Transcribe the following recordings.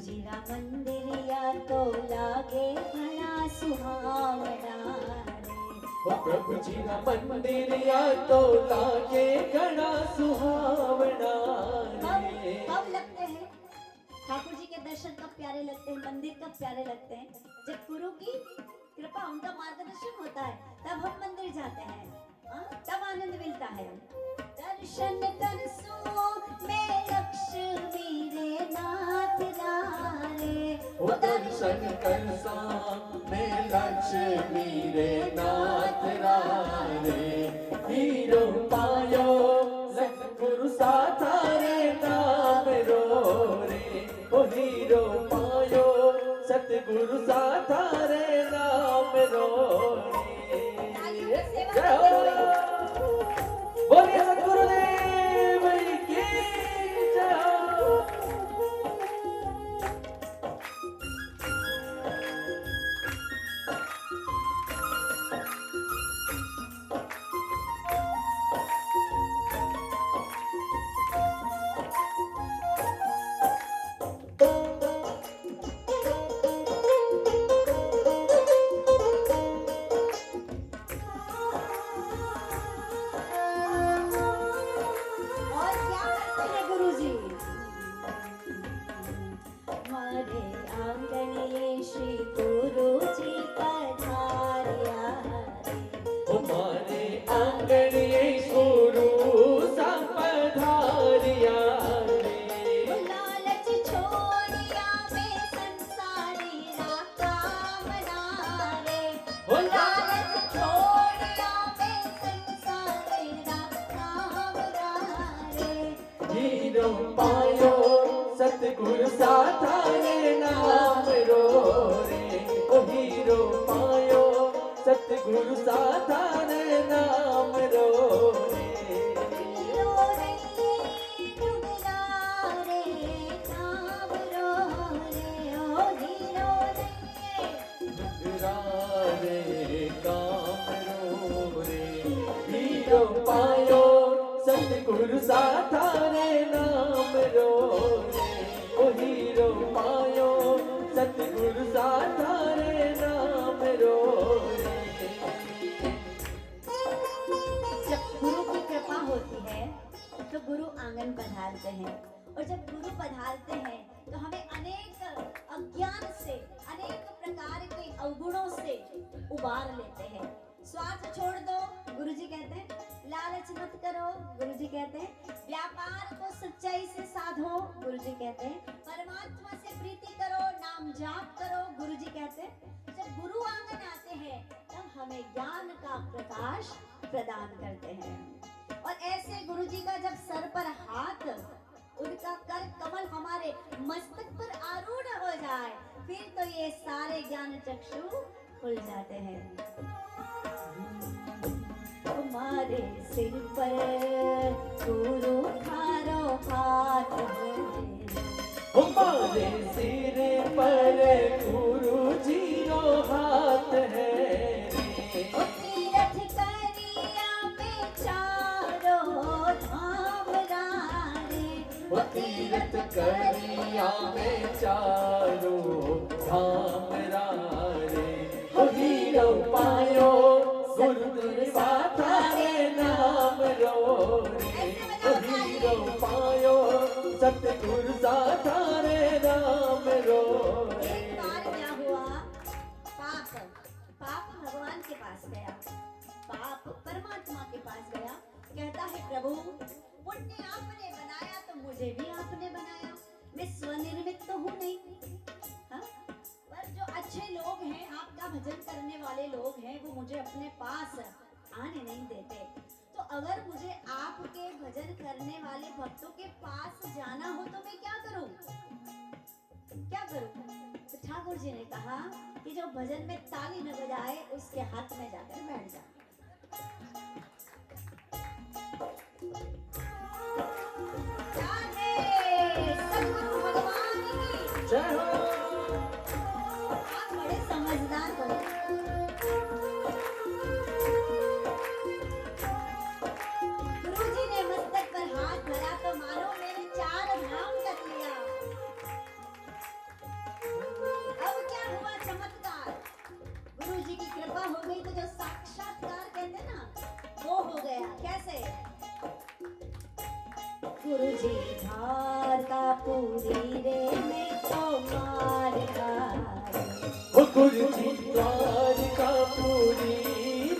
जी ना मंदिरिया तो लागे घना सुहावना रे। ओ प्रभु जी ना मंदिरिया तो लागे घना सुहावना रे। कब लगते हैं ठाकुर जी के दर्शन? कब प्यारे लगते हैं? मंदिर कब प्यारे लगते हैं? जब गुरु की कृपा, उनका मार्गदर्शन होता है, तब हम मंदिर जाते हैं, तब आनंद मिलता है। दर्शन करसो मैं लक्ष्मी रे नाथ रारे। ओ दर्शन करसा मैं लक्ष्मी रे नाथ रारे। हीरो पायो सतगुरु साथा रे नाम रो रे। ओ हीरो पायो सतगुरु साथा रे नाम रो रे। जय हो। बोलिए सतगुरुदेव की जय हो। और क्या करते हैं गुरुजी? हमारे आंगन ये श्री गुरु जी पधारिया रे। हमारे आंगन ये गुरु संपधारिया रे। लालच छोड़िया में संसारी कामना रे। लालच छोड़िया में संसारी कामना रे। हीरो पायो सतगुरु साथा रे नाम रो रे। ओ हीरो पायो सतगुरु साथा रे नाम रो रे। रो रे डुबला रे काम रो रे। ओ हीरो रे डुगरा रे काम रो रे। हीरो पायो सतगुरु साथा रे नाम रो रे। ओ हीरो पायो सतगुरु साथा रे नाम रो रे। जब गुरु की कृपा होती है तो गुरु आंगन पधारते हैं, और जब गुरु पधारते हैं तो हमें अनेक अज्ञान से, अनेक प्रकार के अवगुणों से उबार लेते हैं। स्वार्थ छोड़ दो, गुरुजी कहते हैं। लालच मत करो, गुरुजी कहते हैं। व्यापार को सच्चाई से साधो, गुरुजी कहते हैं। परमात्मा से प्रीति करो, नाम जाप करो, गुरुजी कहते हैं। जब गुरु आंगन आते हैं तब हमें ज्ञान का प्रकाश प्रदान करते हैं। और ऐसे गुरुजी का जब सर पर हाथ, उनका कर कमल हमारे मस्तक पर आरूढ़ हो जाए, फिर तो ये सारे ज्ञान चक्षु खुल जाते हैं। हमारे सिर पर गुरु थारो हाथ है। हमारे सिर पर गुरु जी रो हाथ है रे। ओ तीरथ करिया में चारों धाम रारे। ओ तीरथ करिया में चारों धाम रे। ओ हीरो पायो गुरु साथा रे नाम रो रे। ओ हीरो पायो सतगुरु साथा रे नाम रो रे। एक बार क्या हुआ, पाप पाप भगवान के पास गया, पाप परमात्मा के पास गया। कहता है प्रभु, पुण्य आपने बनाया तो मुझे भी आपने बनाया, मैं स्वनिर्मित तो हूँ नहीं। हाँ? पर जो अच्छे लोग हैं, आपका भजन करने वाले लोग हैं, वो मुझे अपने पास आने नहीं देते। तो अगर मुझे आपके भजन करने वाले भक्तों के पास जाना हो तो मैं क्या करूं? क्या करूं? तो ठाकुर जी ने कहा कि जो भजन में ताली न बजाए उसके हाथ में जाकर बैठ जा। सतगुरु भगवान की जय हो। आप बड़े समझदार हो। गुरुजी ने मस्तक पर हाथ धरा तो मानो मैंने 4 धाम कर लिया। गुरुजी धार का पूरी रे में तो मार का ओ गुरुजी द्वार का पूरी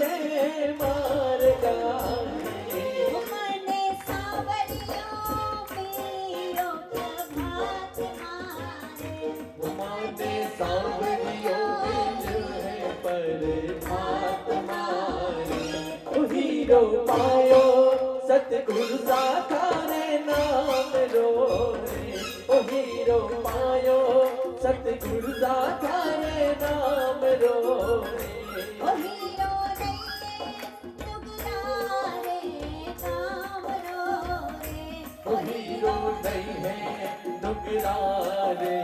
रे मार गाए मने सावरियों पीरो प्रभात मारे माने सांवरियों मिल है पर भात मारे ओ हीरो पायो सतगुरु साकारे नाम रो रे ओ हीरो पायो सतगुरु साकारे नाम रो रे ओ हीरो नहीं काम रो रे ओ हीरो नहीं है नुकरा रे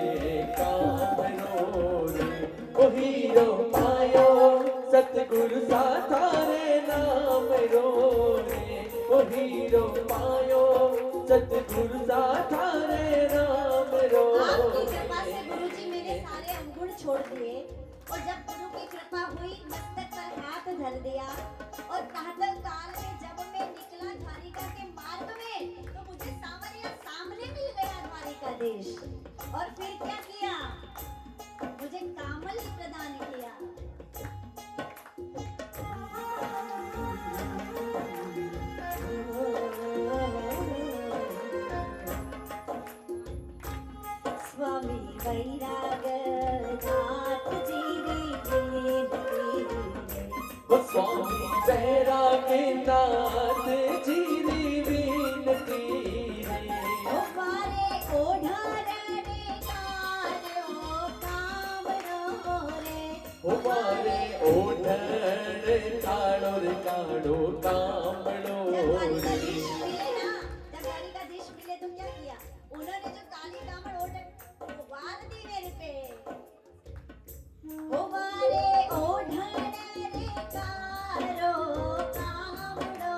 काम रो रे ओ हीरो पायो सतगुरु साकारे नाम रो रे ओ हीरो पायो सतगुरु साकारे नाम रो आपकी कृपा से गुरुजी मेरे सारे अवगुण छोड़ दिए और जब गुरु की कृपा हुई मस्तक पर हाथ धर दिया और कातल काल में जब मैं निकला द्वारिका के मार्ग में तो मुझे सावरिया सामने मिल गया द्वारिका देश और फिर क्या किया मुझे कामल प्रदान किया स्वामी वैराग नाथ जी रे ओ स्वामी बैरागी नाथ जी री विनती रे हमारे ओढ़ारे कारो काम रे हमारे ओढ़ काड़ो रे काड़ो कामड़ो रे जब द्वारिका देश मिले तो क्या किया उन्होंने जो काली कामड़ ओढ़ वार दी मेरे पे हमारे ओढ़ारे कारो कामड़ो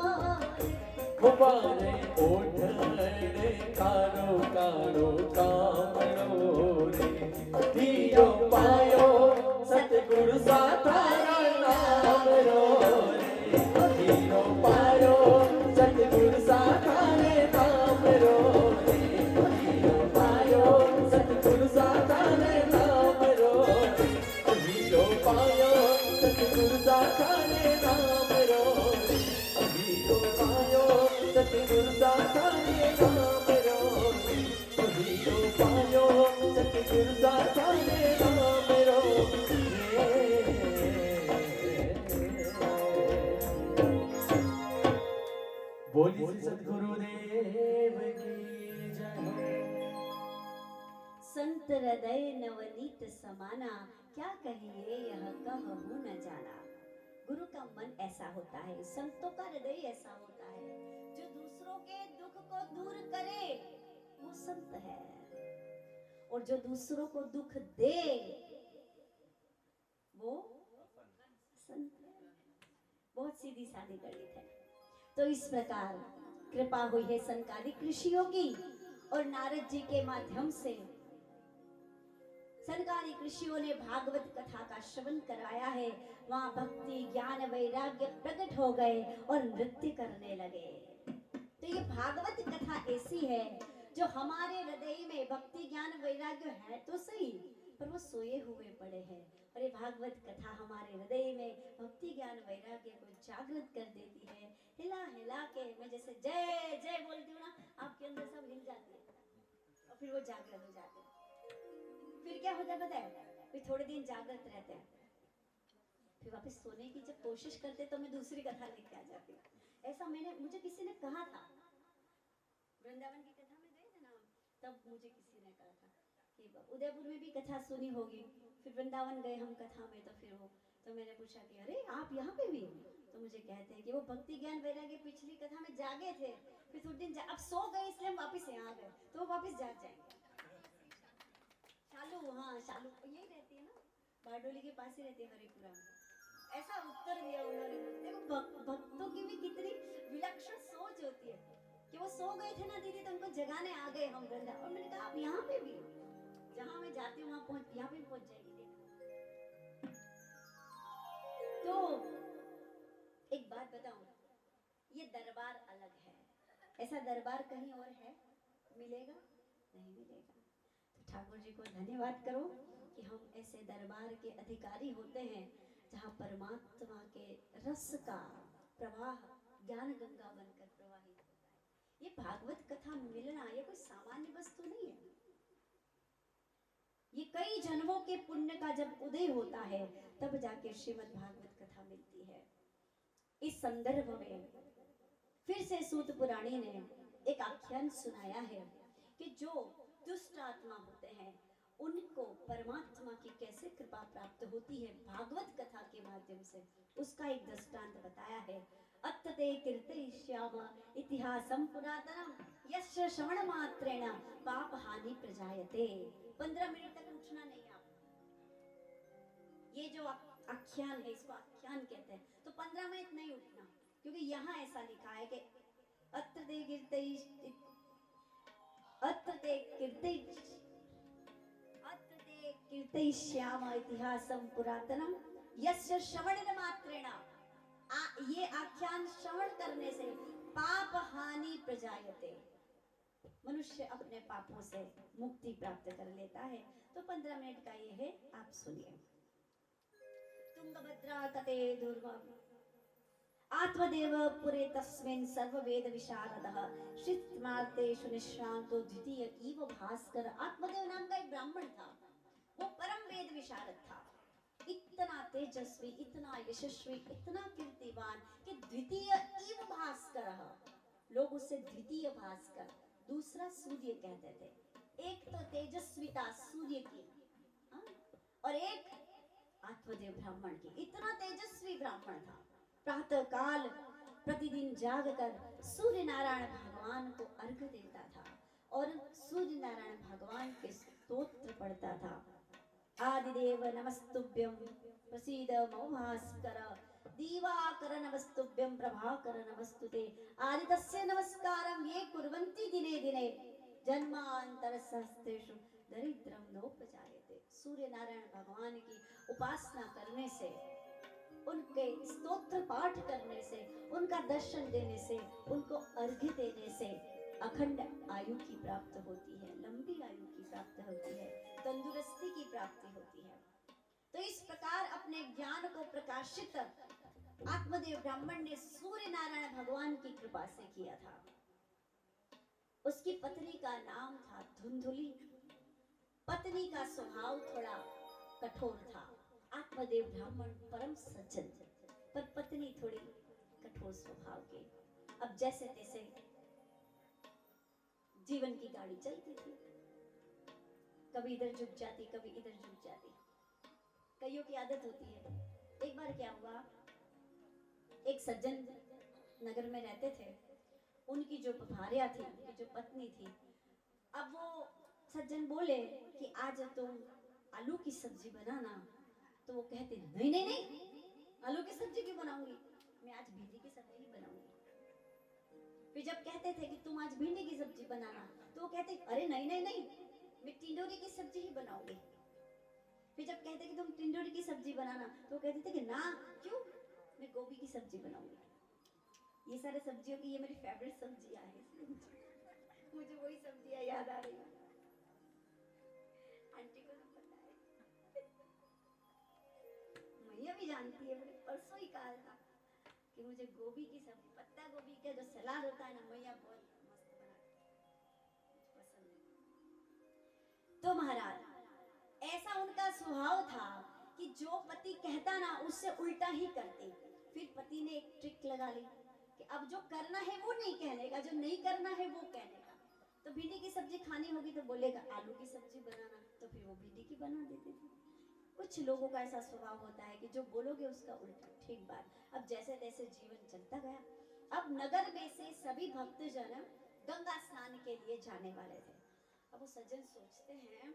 हमारे ओढ़ काड़ो काड़ो कामड़ो रे हीरो पायो सतगुरु साकारा नाम रो रे हीरो पायो सतगुरु साकारे नाम रो रे हीरो पायो सतगुरु साकारे नाम रो रे हीरो पायो सतगुरु साकारे नाम रो रे हीरो पायो सतगुरु साकारे नाम रो रे हीरो पायो सतगुरु साकारे नाम रो बोली श्री सद्गुरुदेव की जय संत हृदय नवनीत समाना क्या कहिए यह कहूँ न जाना गुरु का मन ऐसा होता है संतों का हृदय ऐसा होता है जो दूसरों के दुख को दूर करे वो संत है और जो दूसरों को दुख दे वो संत है बहुत सीधी सादी गणित है तो इस प्रकार कृपा हुई है संकालिक ऋषियों की और नारद जी के माध्यम से संकालिक ऋषियों ने भागवत कथा का श्रवण कराया है वहां भक्ति ज्ञान वैराग्य प्रकट हो गए और नृत्य करने लगे तो ये भागवत कथा ऐसी है जो हमारे हृदय में भक्ति ज्ञान वैराग्य है तो सही पर वो सोए हुए पड़े हैं और ये भागवत कथा हमारे हृदय में भक्ति ज्ञान वैराग्य को जागृत कर देती है हिला हिला के मैं जैसे जय जय बोलती हूँ ना आपके अंदर सब हिल जाते हैं और फिर वो जागृत हो जाते हैं फिर क्या होता है पता है फिर थोड़े दिन जागृत रहते हैं फिर वापस सोने की जब कोशिश करते तो मैं दूसरी कथा लेके आ जाती ऐसा मुझे किसी ने कहा था वृंदावन की कथा में गए थे ना तब मुझे किसी ने कहा था कि उदयपुर में भी कथा सुनी होगी फिर वृंदावन गए हम कथा में तो फिर वो तो मैंने पूछा कि अरे आप यहाँ पे भी तो मुझे कहते हैं कि वो भक्ति ज्ञान वैराग्य पिछली कथा में जागे थे फिर थोड़े दिन अब सो गए इसलिए हम वापस यहाँ आ गए तो वो वापस जाग जाएंगे शालू हाँ शालू यही रहती है ना बारडोली के पास ही रहती है हरिपुरा में ऐसा उत्तर दिया उन्होंने देखो भक्तों की भी कितनी विलक्षण सोच होती है कि वो सो गए थे ना दीदी तो उनको जगाने आ गए हम वृंदावन और मैंने कहा आप यहाँ पे भी जहाँ मैं जाती हूँ वहाँ पहुँच यहाँ पे पहुँच जाएगी तो एक बात बताऊं ये दरबार अलग है ऐसा दरबार कहीं और है मिलेगा? नहीं मिलेगा। तो ठाकुर जी को धन्यवाद करो कि हम ऐसे दरबार के अधिकारी होते हैं जहाँ परमात्मा के रस का प्रवाह ज्ञान गंगा बनकर प्रवाहित होता है। ये भागवत कथा मिलना ये कोई सामान्य वस्तु नहीं है। ये कई जन्मों के पुण्य का जब उदय होता है तब जाके श्रीमद् भागवत कथा मिलती है। इस संदर्भ में फिर से सूत पुराणी ने एक आख्यान सुनाया है कि जो दुष्ट आत्मा होते हैं उनको परमात्मा की कैसे कृपा प्राप्त होती है भागवत कथा के माध्यम से, उसका एक दृष्टांत बताया है। अत्तते कीर्तयिष्याम इतिहासं पुरातनम यस्य श्रवण मात्रेण पाप हानि प्रजायते। 15 मिनट तक उठना नहीं आप। ये जो आख्यान है इसको आख्यान कहते हैं। तो 15 मिनट नहीं उठना, क्योंकि यहाँ ऐसा लिखा है कि अत्तते कीर्तयिष्याम इतिहासं पुरातनम यस्य श्रवण मात्रेण, ये आख्यान श्रवण करने से पाप हानि प्रजायते, मनुष्य अपने पापों से मुक्ति प्राप्त कर लेता है। तो 15 मिनट का ये है, आप सुनिए। तुंगभद्रा तटे दुर्गम आत्मदेव पुरे तस्मिन् सर्ववेद विशारदः श्रितमार्तेषु निश्रांतो द्वितीय इव भास्कर। आत्मदेव नाम का एक ब्राह्मण था, वो परम वेद विशारद था, इतना तेजस्वी, इतना यशस्वी, इतना कीर्तिवान कि द्वितीय इव भास्कर, लोग उसे द्वितीय भास्कर, दूसरा सूर्य कहते थे। एक तो तेजस्विता सूर्य की, और एक आत्मदेव ब्राह्मण की। इतना तेजस्वी ब्राह्मण था, प्रातः काल प्रतिदिन जागकर सूर्य नारायण भगवान को अर्घ्य देता था और सूर्य नारायण भगवान के स्तोत्र पढ़ता था। आदिदेव नमस्तुभ्यं प्रसीद मम भास्कर, दीवाकर नमस्तुभ्यं प्रभाकर नमस्तुते, आदितस्य नमस्कारं ये कुर्वन्ति दिने दिने जन्मांतर सहस्रेषु दरिद्रम नोपजायते। सूर्य नारायण भगवान की उपासना करने से, उनके स्तोत्र पाठ करने से, उनका दर्शन देने से, उनको अर्घ्य देने से अखंड आयु की प्राप्त होती है, लंबी आयु की प्राप्त होती है, तंदुरुस्ती की प्राप्ति होती है। तो इस प्रकार अपने ज्ञान को प्रकाशित आत्मदेव ब्राह्मण ने सूर्य नारायण भगवान की कृपा से किया था। उसकी पत्नी का नाम था धुंधुली। पत्नी का स्वभाव थोड़ा कठोर था। आत्मदेव ब्राह्मण परम सज्जन, पर पत्नी थोड़ी कठोर स्वभाव की। अब जैसे तैसे जीवन की गाड़ी चलती थी, कभी इधर झुक जाती, कभी इधर झुक जाती, कईयों की आदत होती है। एक बार क्या हुआ, एक सज्जन नगर में रहते थे, उनकी जो भार्या थी, उनकी जो पत्नी थी, अब वो सज्जन बोले कि आज तुम आलू की सब्जी बनाना, तो वो कहते नहीं नहीं नहीं, आलू की सब्जी क्यों बनाऊंगी, मैं आज भिंडी की सब्जी ही बनाऊंगी। फिर जब कहते थे कि तुम आज भिंडी की सब्जी बनाना, तो वो कहते अरे नहीं नहीं नहीं, मैं टिंडोरी की सब्जी ही बनाऊंगी। फिर जब कहते कि तुम टिंडोरी की सब्जी बनाना, तो वो कहते थे कि ना, क्यों, मैं गोभी की सब्जी बनाऊंगी। ये सारे सब्जियों की ये मेरी फेवरेट सब्जियां हैं, मुझे वही सब्जियां याद आ रही है। आंटी को तो पता है, मैया भी जानती है, मैंने परसों ही कहा था कि मुझे गोभी की सब्जी, पत्ता गोभी का जो सलाद होता है ना, मैया बहुत मस्त बनाती है, मुझे पसंद है। तो महाराज, ऐसा उनका स्वभाव था कि जो पति कहता ना उससे उल्टा ही करते। फिर पति ने एक ट्रिक लगा ली कि अब जो करना है वो नहीं कहने का, जो नहीं करना है वो कहने का। तो भिंडी की सब्जी खानी होगी तो बोलेगा आलू की सब्जी बनाना, तो फिर वो भिंडी की बना देते थे। कुछ लोगों का ऐसा स्वभाव होता है कि जो बोलोगे उसका उल्टा। ठीक बात। अब जैसे तैसे जीवन चलता गया। अब नगर में से सभी भक्तजन गंगा स्नान के लिए जाने वाले थे। अब वो सज्जन सोचते हैं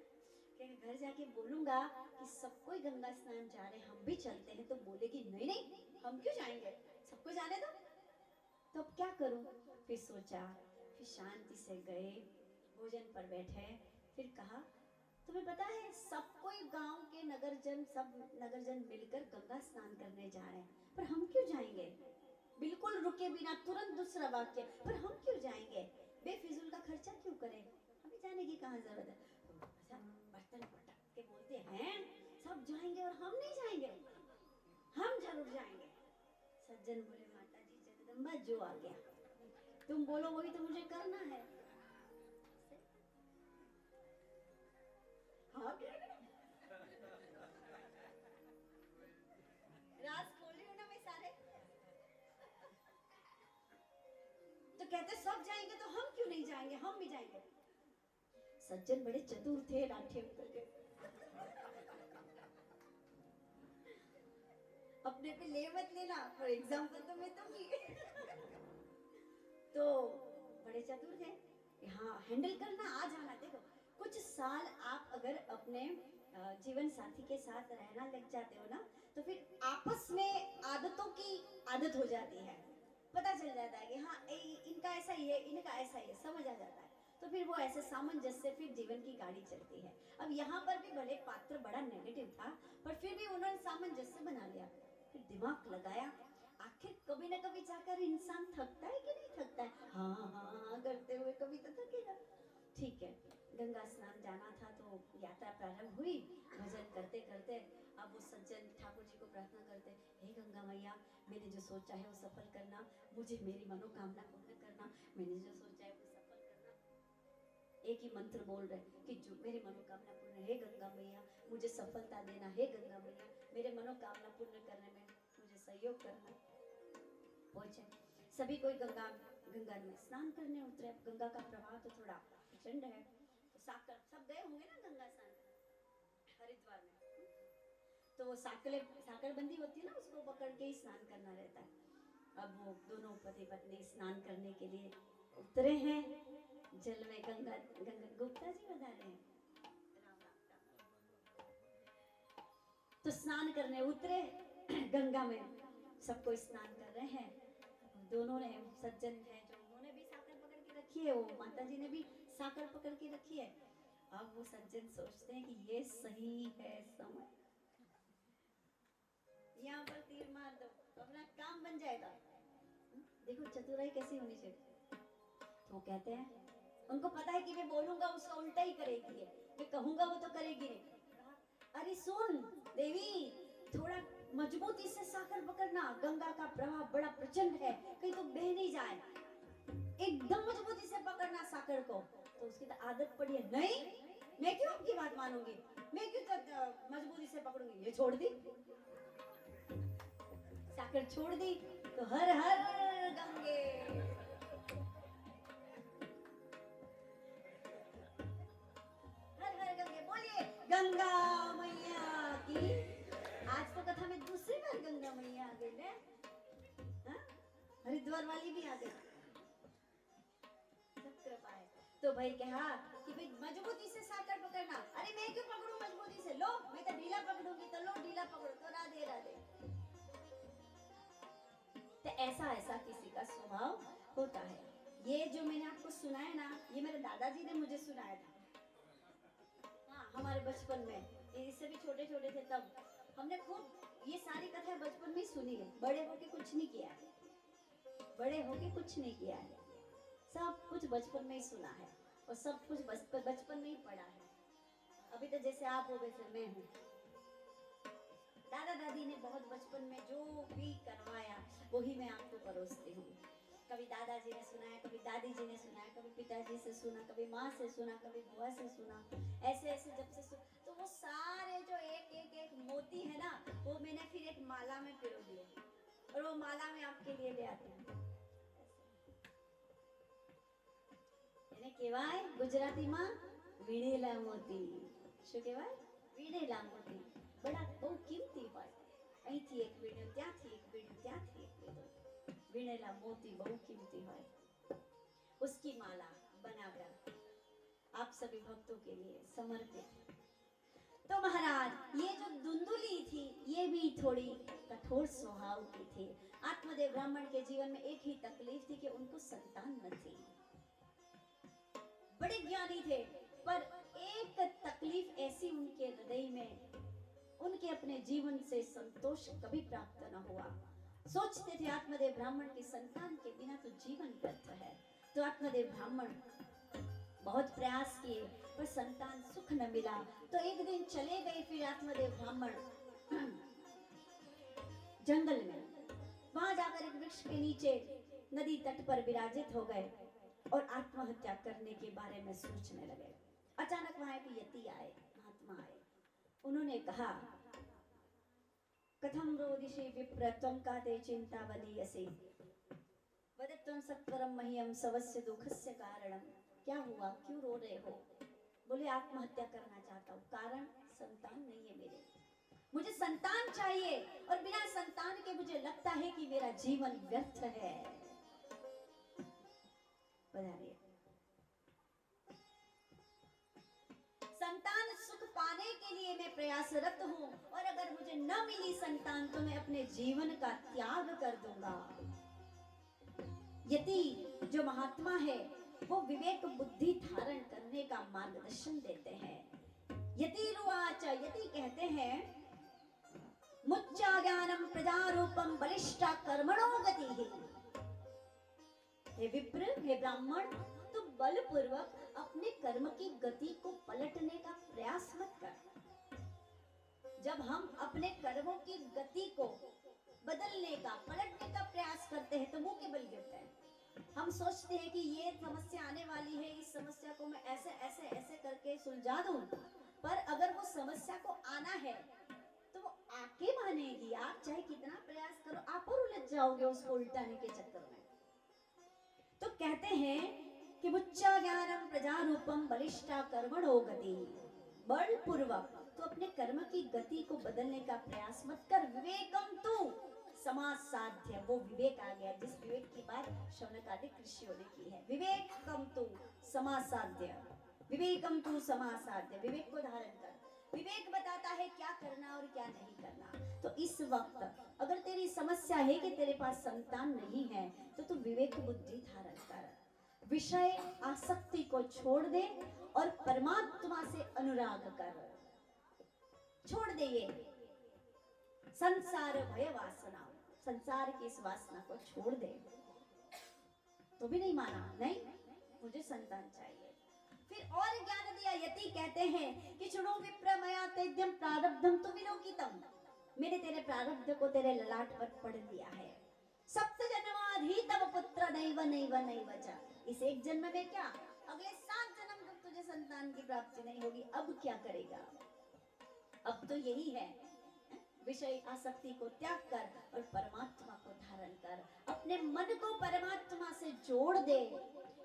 कि घर जाके बोलूंगा कि सब कोई गंगा स्नान जा रहे, हम भी चलते हैं, तो बोलेगी नहीं नहीं, हम क्यों जाएंगे, सबको जाने दो। तो अब क्या करूं, फिर सोचा, फिर शांति से गए, भोजन पर बैठे, फिर कहा तुम्हें पता है सब कोई गांव के नगरजन, सब नगरजन मिलकर गंगा स्नान करने जा रहे हैं, पर हम क्यों जाएंगे। बिल्कुल रुके बिना तुरंत दूसरा वाक्य, पर हम क्यों जाएंगे। बेफिजूल का खर्चा क्यों करें, हमें जाने की कहाँ जरूरत है। अच्छा बर्तन पटक के बोलते हैं सब जाएंगे और हम नहीं जाएंगे, हम जरूर जाएंगे। सज्जन बोले माता जी जगदम्बा जो आ गया, तुम बोलो वही तो मुझे करना है। हाँ राज खोल रही हूँ ना मैं सारे। तो कहते सब जाएंगे तो हम क्यों नहीं जाएंगे, हम भी जाएंगे। सज्जन बड़े चतुर थे राठे के, अपने पे ले मत लेना, फॉर एग्जाम्पल तो मैं दूंगी। तो बड़े चतुर थे, हाँ हैंडल करना आ जाना। देखो कुछ साल आप अगर अपने जीवन साथी के साथ रहना लग जाते हो ना, तो फिर आपस में आदतों की आदत हो जाती है, पता चल जाता है कि हाँ इनका ऐसा ही है, इनका ऐसा ही है, समझ आ जाता है। तो फिर वो ऐसे सामंजस्य फिर जीवन की गाड़ी चलती है। अब यहाँ पर भी भले पात्र बड़ा नेगेटिव था, पर फिर भी उन्होंने सामंजस्य बना लिया, फिर दिमाग लगाया। आखिर कभी ना कभी जाकर इंसान थकता है कि नहीं थकता है, हाँ हाँ हाँ करते हुए कभी तो थकेगा। ठीक है, गंगा स्नान जाना था तो यात्रा प्रारंभ हुई। भजन करते करते अब वो सज्जन ठाकुर जी को प्रार्थना करते, हे गंगा मैया मैंने जो सोचा है वो सफल करना, मुझे मेरी मनोकामना पूर्ण करना, मैंने जो सोचा है वो सफल करना। एक ही मंत्र बोल रहे कि जो मेरी मनोकामना पूर्ण, हे गंगा मैया मुझे सफलता देना, हे गंगा मैया मेरे मनोकामना पूर्ण करने में मुझे सहयोग करना। पहुंचे सभी कोई गंगा में स्नान करने उतरे। अब गंगा का प्रवाह तो थोड़ा प्रचंड है, तो साकर सब गए होंगे ना गंगा स्नान हरिद्वार में, तो वो साकरबंदी होती है ना, उसको पकड़ के ही स्नान करना रहता है। अब वो दोनों पति पत्नी स्नान करने के लिए उतरे हैं जल में। गंगा गुप्ता जी बता रहे हैं, तो स्नान करने उतरे गंगा में, सबको स्नान कर रहे हैं। दोनों ने सज्जन है जो उन्होंने भी साकर पकड़ के रखी है, वो माता जी ने भी साकर पकड़ के रखी है। अब वो सज्जन सोचते हैं कि ये सही है समय, यहाँ पर तीर मार दो अपना काम बन जाएगा। देखो चतुराई कैसी होनी चाहिए। तो वो कहते हैं, उनको पता है कि मैं बोलूंगा उसका उल्टा ही करेगी है, मैं कहूंगा वो तो करेगी नहीं। अरे सुन देवी थोड़ा मजबूती से साकर पकड़ना, गंगा का प्रवाह बड़ा प्रचंड है, कहीं तो बह नहीं जाए, एकदम मजबूती से पकड़ना साकर को। तो उसकी तो आदत पड़ी है, नहीं मैं क्यों आपकी बात मानूंगी, मैं क्यों मजबूती से पकड़ूंगी, ये छोड़ दी। साकर छोड़ दी तो हर हर गंगे, हर हर गंगे बोलिए गंगा मैया की। आज तो कथा में दूसरी बार गंगा मैया आ गई है, हरिद्वार वाली भी आ गई, सब कृपा है। तो भाई कहा कि भाई मजबूती से साकर पकड़ना। अरे मैं क्यों पकड़ूं मजबूती से, लो मैं तो ढीला पकड़ूंगी, तो लो ढीला पकड़ो, तो राधे राधे। तो ऐसा किसी का स्वभाव होता है। ये जो मैंने आपको सुनाया ना, ये मेरे दादाजी ने मुझे सुनाया था। हाँ हमारे बचपन में, इससे भी छोटे छोटे थे तब हमने खूब ये सारी कथाएं बचपन में सुनी है। बड़े होके कुछ नहीं किया है, बड़े होके कुछ नहीं किया है, सब कुछ बचपन में ही सुना है और सब कुछ बचपन में ही पढ़ा है। अभी तो जैसे आप हो वैसे मैं हूँ। दादा दादी ने बहुत बचपन में जो भी करवाया वही मैं आपको परोसती हूँ। कभी दादाजी ने सुनाया, कभी दादी जी ने सुनाया, कभी पिताजी से सुना, कभी माँ से सुना, कभी बुआ से सुना, ऐसे ऐसे जब से तो वो सारे जो एक मोती है ना, वो मैंने फिर एक माला में पिरो दिए और वो माला में आपके लिए ले आती हूँ। એને કહેવાય ગુજરાતીમાં વીણેલા મોતી। શું કહેવાય? વીણેલા મોતી બડા બહુ કિંમતી હોય। અહીંથી એક વીણ્યો, ત્યાંથી એક વીણ્યો, ત્યાંથી એક વીણ્યો, વીણેલા મોતી બહુ કિંમતી હોય। उसकी माला बनाकर आप सभी भक्तों के लिए समर्पित। तो महाराज ये जो धुंधुली थी ये भी थोड़ी कठोर स्वभाव की थी। आत्मदेव ब्राह्मण के जीवन में एक ही तकलीफ थी कि उनको संतान न थी। बड़े ज्ञानी थे, पर एक तकलीफ ऐसी उनके हृदय में, उनके अपने जीवन से संतोष कभी प्राप्त न हुआ। सोचते थे आत्मदेव ब्राह्मण की संतान के बिना तो जीवन व्यर्थ है। तो आत्मदेव ब्राह्मण बहुत प्रयास किए पर संतान सुख न मिला। तो एक दिन चले गए फिर आत्मदेव ब्राह्मण जंगल में। वहां जाकर एक वृक्ष के नीचे नदी तट पर विराजित हो गए और आत्महत्या करने के बारे में सोचने लगे। अचानक वहां एक यति आए, महात्मा आए। उन्होंने कहा, कथम रोदिषे विप्र त्वं काते चिंतावलीयसे वदत्वं सत्वरम मह्यम सवस्य दुखस्य कारणम। क्या हुआ, क्यों रो रहे हो? बोले आत्महत्या करना चाहता हूँ, कारण संतान नहीं है मेरे, मुझे संतान चाहिए और बिना संतान के मुझे लगता है कि मेरा जीवन व्यर्थ है। बताइए, संतान सुख पाने के लिए मैं प्रयासरत हूँ और अगर मुझे न मिली संतान तो मैं अपने जीवन का त्याग कर दूंगा। यति जो महात्मा है वो विवेक बुद्धि धारण करने का मार्गदर्शन देते हैं। यति रुवाच, यति कहते हैं, मुच्चा ज्ञानम प्रजारूपम बलिष्ठा कर्मणो गति। हे विप्र, हे ब्राह्मण, तू बलपूर्वक अपने कर्म की गति को पलटने का प्रयास मत कर। जब हम अपने कर्मों की गति को बदलने का, पलटने का प्रयास करते हैं तो मुंह के बल गिरते हैं। हम सोचते हैं कि ये समस्या आने वाली है, इस समस्या को मैं ऐसे ऐसे ऐसे करके सुलझा दूं, पर अगर वो समस्या को आना है तो वो आके मानेगी। आप चाहे कितना प्रयास करो, आप और उलझ जाओगे उसको उल्टाने के चक्कर में। तो कहते हैं कि मुच्चा ज्ञानम प्रजारूपम बलिष्ठा कर्मणो गति। बलपूर्वक तो अपने कर्म की गति को बदलने का प्रयास मत कर। विवेकम तू समाज साध्य, वो विवेक आ गया जिस विवेक की बात शौनकादिक ऋषियों ने की है। विवेकम तू समाज साध्य, विवेकम तू समाज साध्य, विवेक को धारण कर। विवेक बताता है क्या करना और क्या नहीं करना। तो इस वक्त अगर तेरी समस्या है कि तेरे पास संतान नहीं है तो तू विवेक बुद्धि धारण कर, विषय आसक्ति को छोड़ दे और परमात्मा से अनुराग कर। छोड़ दे ये संसार भय वासना, संसार की इस वासना को छोड़ दे। तो भी नहीं माना, नहीं मुझे संतान चाहिए। फिर और ज्ञान दिया। यति कहते हैं कि सुनो विप्र मया तेद्यम प्रारब्धम तु विलोकितम। मैंने तेरे प्रारब्ध को तेरे ललाट पर पढ़ लिया है। सप्त जन्माधि तव पुत्र नैव नैव नैव च। इस एक जन्म में क्या, अगले 7 जन्म तक तुझे संतान की प्राप्ति नहीं होगी। अब क्या करेगा? अब तो यही है, विषय आसक्ति को त्याग कर और परमात्मा को धारण कर। अपने मन को परमात्मा से जोड़ दे,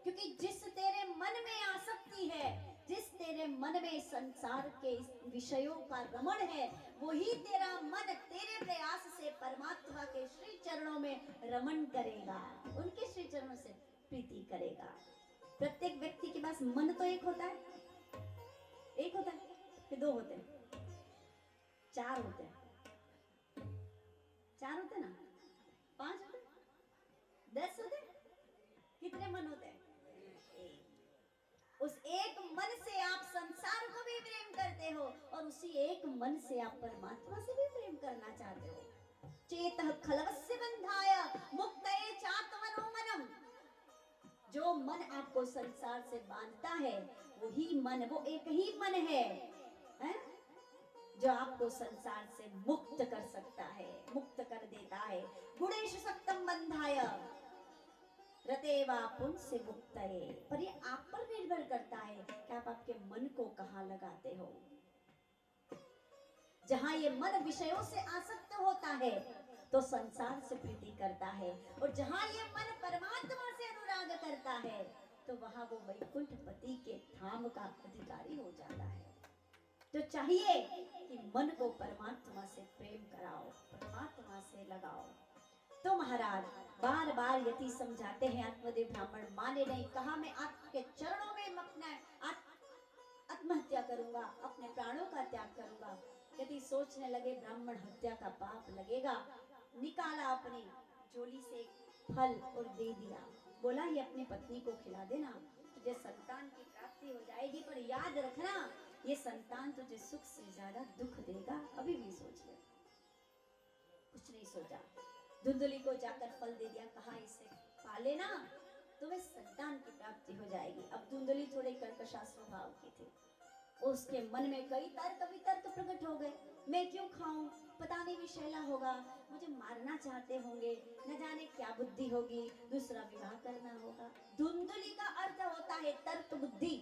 क्योंकि जिस तेरे मन में आसक्ति है, जिस तेरे मन में संसार के विषयों का रमण है, वही तेरा मन तेरे प्रयास से परमात्मा के श्री चरणों में रमण करेगा, उनके श्री चरणों से प्रीति करेगा। प्रत्येक व्यक्ति के पास मन तो एक होता है, एक होता है कि 2 होते हैं, 4 होते हैं, 4 होते ना, 5 होते, 10 होते, कितने मन होते हैं? उस एक मन से आप संसार को भी प्रेम करते हो और उसी एक मन से आप परमात्मा से भी प्रेम करना चाहते हो। चेतः खलवस्य बंधाय मुक्तये चात्मनो मनम। जो मन आपको संसार से बांधता है वही मन, वो एक ही मन है, जो आपको संसार से मुक्त कर सकता है, मुक्त कर देता है। गुणेश सक्तम बंधाय रतेवा पुंसे मुक्तये। पर ये आप पर निर्भर करता है कि आप आपके मन को कहाँ लगाते हो। जहां ये मन विषयों से आसक्त होता है तो संसार से प्रीति करता है, और जहां ये मन परमात्मा से अनुराग करता है तो वहां वो वैकुंठ पति के धाम का अधिकारी हो जाता है। तो चाहिए कि मन को परमात्मा से प्रेम कराओ, परमात्मा से लगाओ। तो महाराज बार बार यति समझाते हैं, आत्मदेव ब्राह्मण माने नहीं। कहा मैं आपके चरणों में अपना आत्महत्या करूंगा, अपने प्राणों का त्याग करूंगा। यदि सोचने लगे ब्राह्मण हत्या का पाप लगेगा, निकाला अपनी झोली से फल और दे दिया। बोला ये अपनी पत्नी को खिला देना, तुझे संतान की प्राप्ति हो जाएगी, पर याद रखना ये संतान तुझे सुख से ज्यादा दुख देगा। अभी भी सोच ले, कुछ नहीं सोचा। धुंधली को जाकर फल दे दिया, कहा इसे पा लेना, तुम्हें संतान की प्राप्ति हो जाएगी। अब धुंधली थोड़े कर्कशा स्वभाव की थी, उसके मन में कई तर्क वितर्क प्रकट हो गए। मैं क्यों खाऊं, पता नहीं विषैला होगा, मुझे मारना चाहते होंगे, न जाने क्या बुद्धि होगी, दूसरा विवाह करना होगा। धुंधली का अर्थ होता है तर्क बुद्धि।